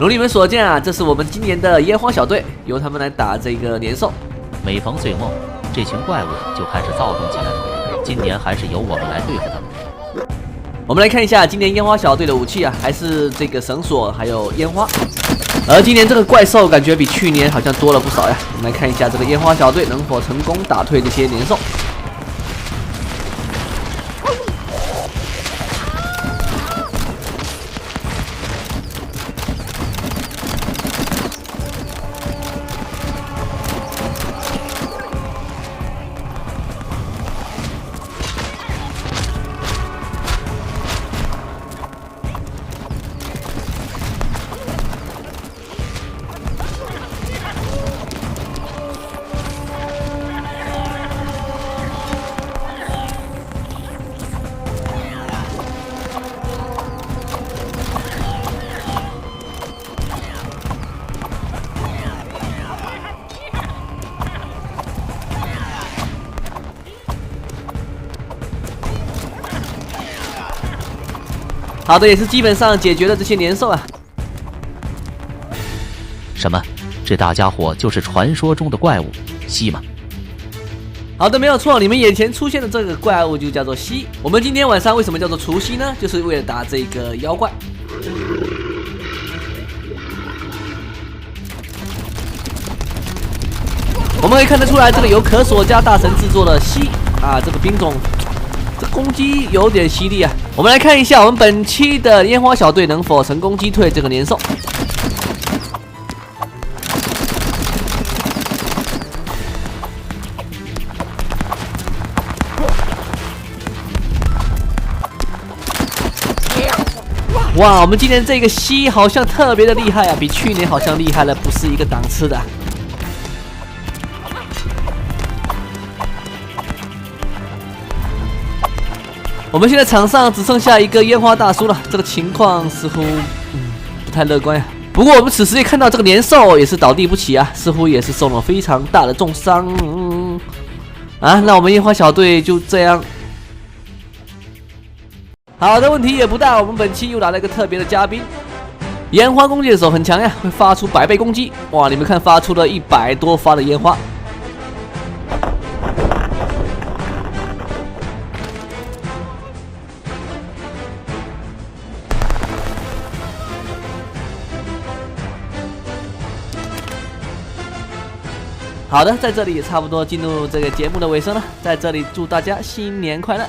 如你们所见啊，这是我们今年的烟花小队，由他们来打这个年兽。每逢岁末，这群怪物就开始躁动起来。今年还是由我们来对付他们。我们来看一下今年烟花小队的武器啊，还是这个绳索，还有烟花。而今年这个怪兽感觉比去年好像多了不少呀。我们来看一下这个烟花小队能否成功打退这些年兽。好的，也是基本上解决了这些年兽啊。什么？这大家伙就是传说中的怪物蜥吗？好的，没有错，你们眼前出现的这个怪物就叫做蜥。我们今天晚上为什么叫做除夕呢？就是为了打这个妖怪。我们可以看得出来，这个由可索加大神制作的蜥啊，这个兵种。这攻击有点犀利啊！我们来看一下我们本期的烟花小队能否成功击退这个年兽。哇，我们今年这个蜥好像特别的厉害啊，比去年好像厉害了不是一个档次的。我们现在场上只剩下一个烟花大叔了，这个情况似乎不太乐观呀。不过我们此时也看到这个年兽也是倒地不起啊，似乎也是受了非常大的重伤。那我们烟花小队就这样。好的，问题也不大，我们本期又来了一个特别的嘉宾。烟花弓箭手很强呀，会发出100倍攻击。哇，你们看，发出了100多发的烟花。好的，在这里也差不多进入这个节目的尾声了，在这里祝大家新年快乐。